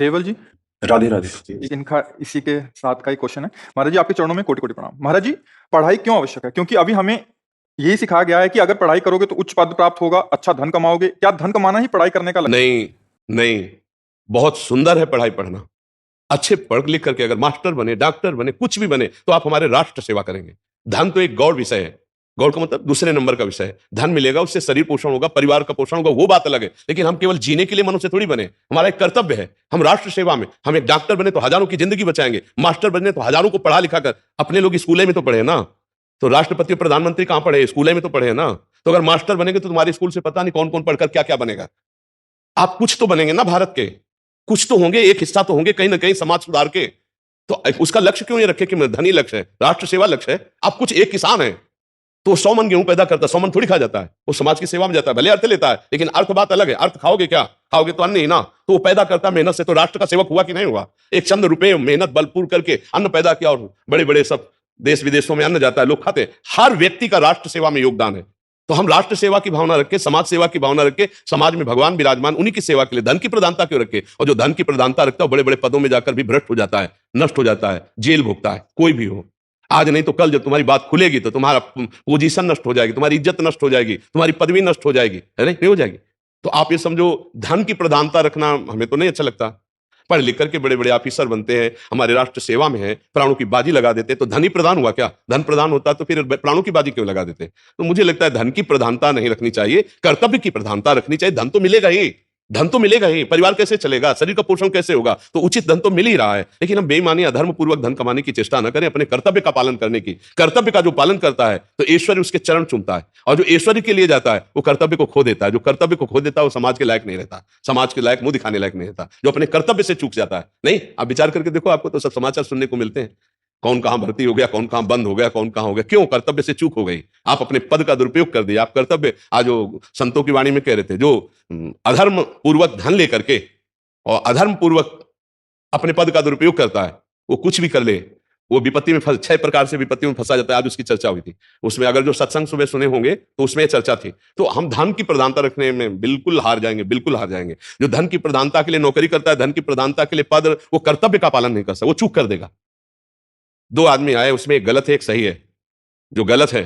देवल जी, राधे राधे। इनका इसी के साथ का ही क्वेश्चन है। महाराज जी, आपके चरणों में कोटि कोटि प्रणाम। महाराज जी, पढ़ाई क्यों आवश्यक है? क्योंकि अभी हमें यही सिखाया गया है कि अगर पढ़ाई करोगे तो उच्च पद प्राप्त होगा, अच्छा धन कमाओगे। क्या धन कमाना ही पढ़ाई करने का लक्ष्य? नहीं, नहीं, बहुत सुंदर है पढ़ाई पढ़ना। अच्छे पढ़ लिख करके अगर मास्टर बने, डॉक्टर बने, कुछ भी बने, तो आप हमारे राष्ट्र सेवा करेंगे। धन तो एक गौड़ विषय है। गौड़ का मतलब दूसरे नंबर का विषय है। धन मिलेगा, उससे शरीर पोषण होगा, परिवार का पोषण होगा, वो बात अलग है। लेकिन हम केवल जीने के लिए मनुष्य थोड़ी बने। हमारा एक कर्तव्य है, हम राष्ट्र सेवा में। हम एक डॉक्टर बने तो हजारों की जिंदगी बचाएंगे, मास्टर बने तो हजारों को पढ़ा लिखा कर। अपने लोग स्कूले में तो पढ़े ना, तो राष्ट्रपति प्रधानमंत्री कहां पढ़े? स्कूले में तो पढ़े ना। तो अगर मास्टर बनेंगे तो तुम्हारे स्कूल से पता नहीं कौन कौन पढ़कर क्या क्या बनेगा। आप कुछ तो बनेंगे ना भारत के, कुछ तो होंगे, एक हिस्सा तो होंगे कहीं ना कहीं समाज सुधार के। तो उसका लक्ष्य क्यों नहीं रखे कि धनी लक्ष्य है, राष्ट्र सेवा लक्ष्य है? आप कुछ, एक किसान है तो 100 मन गेहूं पैदा करता है, 100 मन थोड़ी खा जाता है, वो समाज की सेवा में जाता है। भले अर्थ लेता है, लेकिन अर्थ बात अलग है। अर्थ खाओगे क्या? खाओगे तो अन्न ही ना। तो वो पैदा करता है मेहनत से, तो राष्ट्र का सेवक हुआ कि नहीं हुआ? एक चंद रुपए मेहनत बलपूर करके अन्न पैदा किया, और बड़े बड़े सब देश विदेशों में अन्न जाता है, लोग खाते हैं। हर व्यक्ति का राष्ट्र सेवा में योगदान है। तो हम राष्ट्र सेवा की भावना रख के, समाज सेवा की भावना रख के, समाज में भगवान विराजमान, उन्हीं की सेवा के लिए धन की प्रधानता क्यों रखे? और जो धन की प्रधानता रखता है बड़े बड़े पदों में जाकर भी भ्रष्ट हो जाता है, नष्ट हो जाता है, जेल भोगता है। कोई भी हो, आज नहीं तो कल जब तुम्हारी बात खुलेगी तो तुम्हारा पोजीशन नष्ट हो जाएगी, तुम्हारी इज्जत नष्ट हो जाएगी, तुम्हारी पदवी नष्ट हो जाएगी, है नहीं हो जाएगी। तो आप ये समझो, धन की प्रधानता रखना हमें तो नहीं अच्छा लगता। पढ़ लिख करके बड़े बड़े ऑफिसर बनते हैं, हमारे राष्ट्र सेवा में है, प्राणों की बाजी लगा देते हैं। तो धन ही प्रधान हुआ क्या? धन प्रधान होता तो फिर प्राणों की बाजी क्यों लगा देते? तो मुझे लगता है धन की प्रधानता नहीं रखनी चाहिए, कर्तव्य की प्रधानता रखनी चाहिए। धन तो मिलेगा ही, धन तो मिलेगा ही, परिवार कैसे चलेगा, शरीर का पोषण कैसे होगा? तो उचित धन तो मिल ही रहा है। लेकिन हम बेईमानी, अधर्म पूर्वक धन कमाने की चेष्टा न करें, अपने कर्तव्य का पालन करने की। कर्तव्य का जो पालन करता है तो ऐश्वर्य उसके चरण चूमता है, और जो ऐश्वर्य के लिए जाता है वो कर्तव्य को खो देता है। जो कर्तव्य को खो देता है वो समाज के लायक नहीं रहता, समाज के लायक, मुंह दिखाने लायक नहीं रहता। जो अपने कर्तव्य से चूक जाता है, नहीं, आप विचार करके देखो, आपको तो सब समाचार सुनने को मिलते हैं। कौन कहां भर्ती हो गया, कौन कहां बंद हो गया, कौन कहां हो गया। क्यों? कर्तव्य से चूक हो गई। आप अपने पद का दुरुपयोग कर दिया, आप कर्तव्य, आज जो संतों की वाणी में कह रहे थे, जो अधर्म पूर्वक धन लेकर के और अधर्म पूर्वक अपने पद का दुरुपयोग करता है, वो कुछ भी कर ले, वो विपत्ति में 6 प्रकार से विपत्तियों में फंसा जाता है। आज उसकी चर्चा हुई थी, उसमें अगर जो सत्संग सुबह सुने होंगे तो उसमें चर्चा थी। तो हम धन की प्रधानता रखने में बिल्कुल हार जाएंगे, बिल्कुल हार जाएंगे। जो धन की प्रधानता के लिए नौकरी करता है, धन की प्रधानता के लिए पद, वो कर्तव्य का पालन नहीं कर सकता, वो चूक कर देगा। 2 आदमी आए, उसमें एक गलत है, एक सही है। जो गलत है,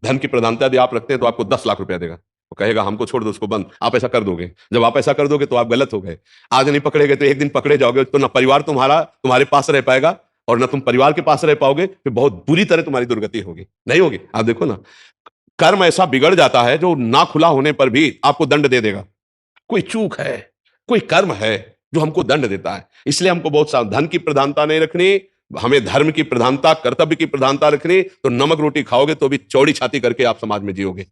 धन की प्रधानता यदि आप रखते हैं तो आपको 10 लाख रुपया देगा, वो कहेगा हमको छोड़ दो, उसको बंद। आप ऐसा कर दोगे, जब आप ऐसा कर दोगे तो आप गलत हो गए। आज नहीं पकड़े गए तो एक दिन पकड़े जाओगे, तो ना परिवार तुम्हारा तुम्हारे पास रह पाएगा, और ना तुम परिवार के पास रह पाओगे, फिर बहुत बुरी तरह तुम्हारी दुर्गति होगी, नहीं होगी। आप देखो ना, कर्म ऐसा बिगड़ जाता है जो ना खुला होने पर भी आपको दंड दे देगा। कोई चूक है, कोई कर्म है जो हमको दंड देता है। इसलिए हमको बहुत धन की प्रधानता नहीं रखनी, हमें धर्म की प्रधानता, कर्तव्य की प्रधानता रखनी। तो नमक रोटी खाओगे तो भी चौड़ी छाती करके आप समाज में जियोगे,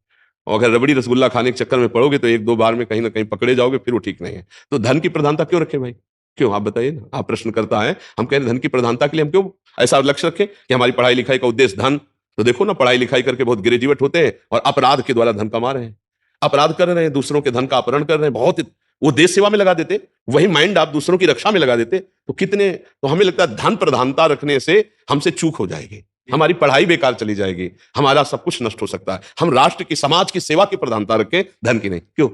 और अगर रबड़ी रसगुल्ला खाने के चक्कर में पड़ोगे तो 1-2 बार में कहीं ना कहीं पकड़े जाओगे, फिर वो ठीक नहीं है। तो धन की प्रधानता क्यों रखें भाई? क्यों? आप बताइए ना। आप प्रश्न करता है, हम कह रहे धन की प्रधानता के लिए हम क्यों ऐसा लक्ष्य रखें कि हमारी पढ़ाई लिखाई का उद्देश्य धन? तो देखो ना, पढ़ाई लिखाई करके बहुत ग्रेजुएट होते हैं और अपराध के द्वारा धन कमा रहे हैं, अपराध कर रहे हैं, दूसरों के धन का अपहरण कर रहे हैं। बहुत वो देश सेवा में लगा देते, वही माइंड आप दूसरों की रक्षा में लगा देते, तो कितने। तो हमें लगता है धन प्रधानता रखने से हमसे चूक हो जाएगी, हमारी पढ़ाई बेकार चली जाएगी, हमारा सब कुछ नष्ट हो सकता है। हम राष्ट्र की, समाज की सेवा की प्रधानता रखें, धन की नहीं। क्यों?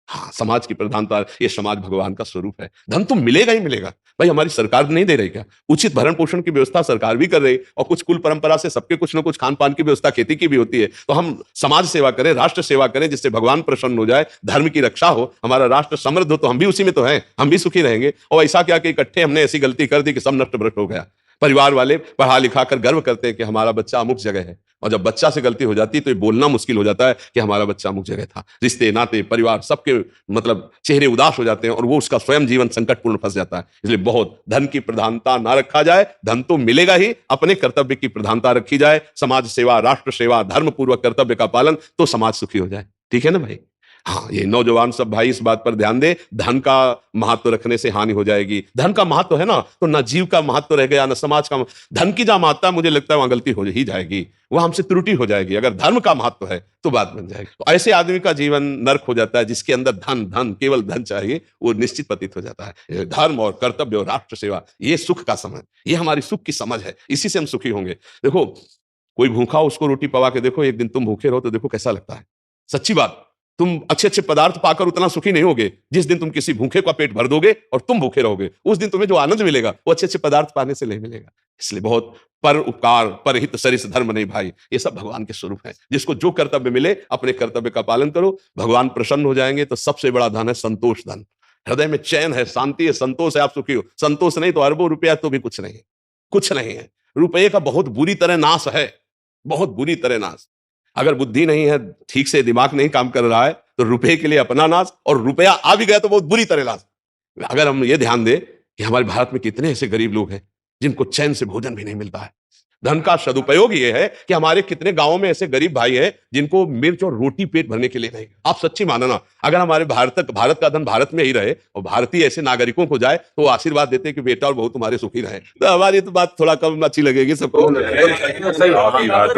हाँ, समाज की प्रधानता, ये समाज भगवान का स्वरूप है। धन तो मिलेगा ही मिलेगा भाई। हमारी सरकार नहीं दे रही क्या? उचित भरण पोषण की व्यवस्था सरकार भी कर रही, और कुछ कुल परंपरा से सबके कुछ ना कुछ खान पान की व्यवस्था, खेती की भी होती है। तो हम समाज सेवा करें, राष्ट्र सेवा करें, जिससे भगवान प्रसन्न हो जाए, धर्म की रक्षा हो, हमारा राष्ट्र समृद्ध हो, तो हम भी उसी में तो हैं, हम भी सुखी रहेंगे। और ऐसा क्या कि इकट्ठे हमने ऐसी गलती कर दी कि सब नष्ट भ्रष्ट हो गया। परिवार वाले पढ़ा लिखा कर गर्व करते हैं कि हमारा बच्चा अमुक जगह है, और जब बच्चा से गलती हो जाती है तो ये बोलना मुश्किल हो जाता है कि हमारा बच्चा अमुक जगह था। रिश्ते नाते परिवार सबके मतलब चेहरे उदास हो जाते हैं, और वो उसका स्वयं जीवन संकटपूर्ण फंस जाता है। इसलिए बहुत धन की प्रधानता ना रखा जाए, धन तो मिलेगा ही, अपने कर्तव्य की प्रधानता रखी जाए। समाज सेवा, राष्ट्र सेवा, धर्म पूर्वक कर्तव्य का पालन, तो समाज सुखी हो जाए। ठीक है ना भाई? हाँ, ये नौजवान सब भाई इस बात पर ध्यान दे, धन का महत्व रखने से हानि हो जाएगी। धन का महत्व है ना, तो ना जीव का महत्व रह गया, ना समाज का। धन की जहां महत्ता, मुझे लगता है वहां गलती हो ही जाएगी, वहां हमसे त्रुटि हो जाएगी। अगर धर्म का महत्व है तो बात बन जाएगी। तो ऐसे आदमी का जीवन नर्क हो जाता है, जिसके अंदर धन धन केवल धन चाहिए, वो निश्चित पतित हो जाता है। धर्म और कर्तव्य और राष्ट्र सेवा, ये सुख का समय, ये हमारी सुख की समझ है, इसी से हम सुखी होंगे। देखो, कोई भूखा, उसको रोटी पवा के देखो, एक दिन तुम भूखे रहो तो देखो कैसा लगता है। सच्ची बात, तुम अच्छे अच्छे पदार्थ पाकर उतना सुखी नहीं होगे जिस दिन तुम किसी भूखे का पेट भर दोगे और तुम भूखे रहोगे। उस दिन तुम्हें जो आनंद मिलेगा वो अच्छे अच्छे पदार्थ पाने से नहीं मिलेगा। इसलिए बहुत पर उपकार पर हित सरिस धर्म नहीं भाई, ये सब भगवान के स्वरूप है। जिसको जो कर्तव्य मिले अपने कर्तव्य का पालन करो, भगवान प्रसन्न हो जाएंगे। तो सबसे बड़ा धन है संतोष धन। हृदय में चैन है, शांति है, संतोष है, आप सुखी हो। संतोष नहीं तो अरबों रुपया तो भी कुछ नहीं है, कुछ नहीं है। रुपये का बहुत बुरी तरह नाश है, बहुत बुरी तरह नाश। अगर बुद्धि नहीं है, ठीक से दिमाग नहीं काम कर रहा है, तो रुपए के लिए अपना नाश, और रुपया आ भी गया तो बहुत बुरी तरह नाश। अगर हम ये ध्यान दें कि हमारे भारत में कितने ऐसे गरीब लोग हैं जिनको चैन से भोजन भी नहीं मिलता है। धन का सदुपयोग ये है कि हमारे कितने गांवों में ऐसे गरीब भाई हैं जिनको मिर्च और रोटी पेट भरने के लिए नहीं। आप सच्ची मानना, अगर हमारे भारत का धन भारत में ही रहे और भारतीय ऐसे नागरिकों को जाए तो आशीर्वाद देते कि बेटा और बहू तुम्हारे सुखी रहे। तो हमारी तो बात थोड़ा कम अच्छी लगेगी सबको।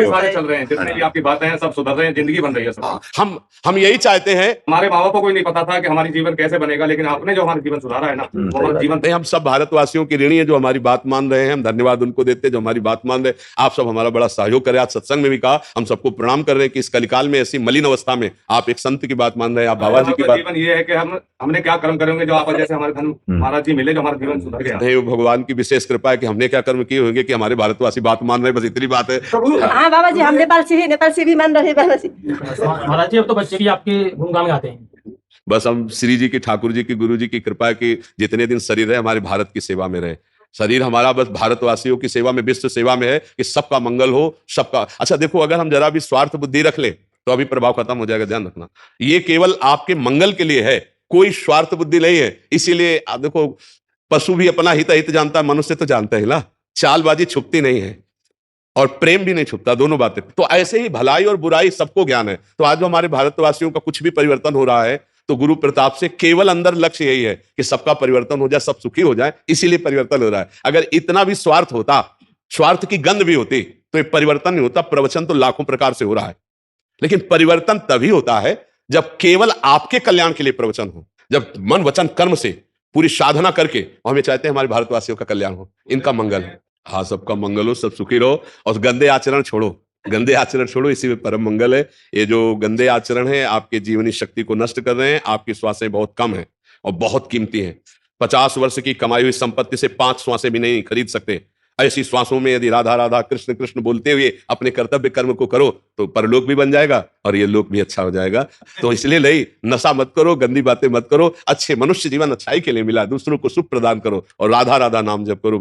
सारे चल रहे हैं, जितने भी आपकी बातें हैं सब सुधर रहे हैं, जिंदगी बन रही है सब। हम यही चाहते हैं। हमारे माँ बाप को कोई नहीं पता था कि हमारी जीवन कैसे बनेगा, लेकिन आपने जो हमारा जीवन सुधारा है ना, वो हमारा जीवन। हम सब भारतवासियों की ऋणी है जो हमारी बात मान रहे हैं। हम धन्यवाद उनको देते हैं जो हमारी बात मान रहे हैं। आप सब हमारा बड़ा सहयोग करें। आज सत्संग में भी कहा, हम सबको प्रणाम कर रहे हैं कि इस कलिकाल में ऐसी मलिन अवस्था में आप एक संत की बात मान रहे हैं, आप बाबा जी की बात। जीवन ये है कि हमने क्या कर्म करेंगे जो आप जैसे हमारे धन महाराज जी मिले, जो हमारा जीवन सुधर गया। नहीं, भगवान की विशेष कृपा है कि हमने क्या कर्म किए होंगे कि हमारे भारतवासी बात मान रहे हैं, बस इतनी बात है। हाँ बाबा जी, हम नेपाल से भी मान रहे हैं बाबा जी। महाराज जी अब तो बच्चे भी आपके गुणगान गाते हैं। बस हम श्री जी की, ठाकुर जी की, गुरु जी की कृपा है कि जितने दिन शरीर है हमारे भारत की सेवा में रहे। शरीर हमारा बस भारतवासियों की सेवा में, विश्व सेवा में है कि सबका मंगल हो, सबका। अच्छा देखो, अगर हम जरा भी स्वार्थ बुद्धि रख ले तो अभी प्रभाव खत्म हो जाएगा, ध्यान रखना। ये केवल आपके मंगल के लिए है, कोई स्वार्थ बुद्धि नहीं है। इसीलिए आप देखो, पशु भी अपना हित हित जानता है, मनुष्य तो जानता है ना। चालबाजी छुपती नहीं है और प्रेम भी नहीं छुपता, दोनों बातें। तो ऐसे ही भलाई और बुराई सबको ज्ञान है। तो आज जो हमारे भारतवासियों का कुछ भी परिवर्तन हो रहा है तो गुरु प्रताप से केवल अंदर लक्ष्य यही है कि सबका परिवर्तन हो जाए, सब सुखी हो जाए, इसीलिए परिवर्तन हो रहा है। अगर इतना भी स्वार्थ होता, स्वार्थ की गंध भी होती, तो ये परिवर्तन नहीं होता। प्रवचन तो लाखों प्रकार से हो रहा है, लेकिन परिवर्तन तभी होता है जब केवल आपके कल्याण के लिए प्रवचन हो, जब मन वचन कर्म से पूरी साधना करके। और हमें चाहते हैं हमारे भारतवासियों का कल्याण हो, इनका मंगल हो। हाँ, सबका मंगल हो, सब सुखी रहो और गंदे आचरण छोड़ो, गंदे आचरण छोड़ो, इसी में परम मंगल है। ये जो गंदे आचरण है आपके जीवनी शक्ति को नष्ट कर रहे हैं। आपकी श्वासें बहुत कम हैं और बहुत कीमती हैं। 50 वर्ष की कमाई हुई संपत्ति से 5 श्वासें भी नहीं खरीद सकते। ऐसी श्वासों में यदि राधा राधा कृष्ण कृष्ण बोलते हुए अपने कर्तव्य कर्म को करो तो परलोक भी बन जाएगा और ये लोक भी अच्छा हो जाएगा। तो इसलिए नहीं, नशा मत करो, गंदी बातें मत करो। अच्छे मनुष्य जीवन अच्छाई के लिए मिला, दूसरों को सुख प्रदान करो और राधा राधा नाम जप करो।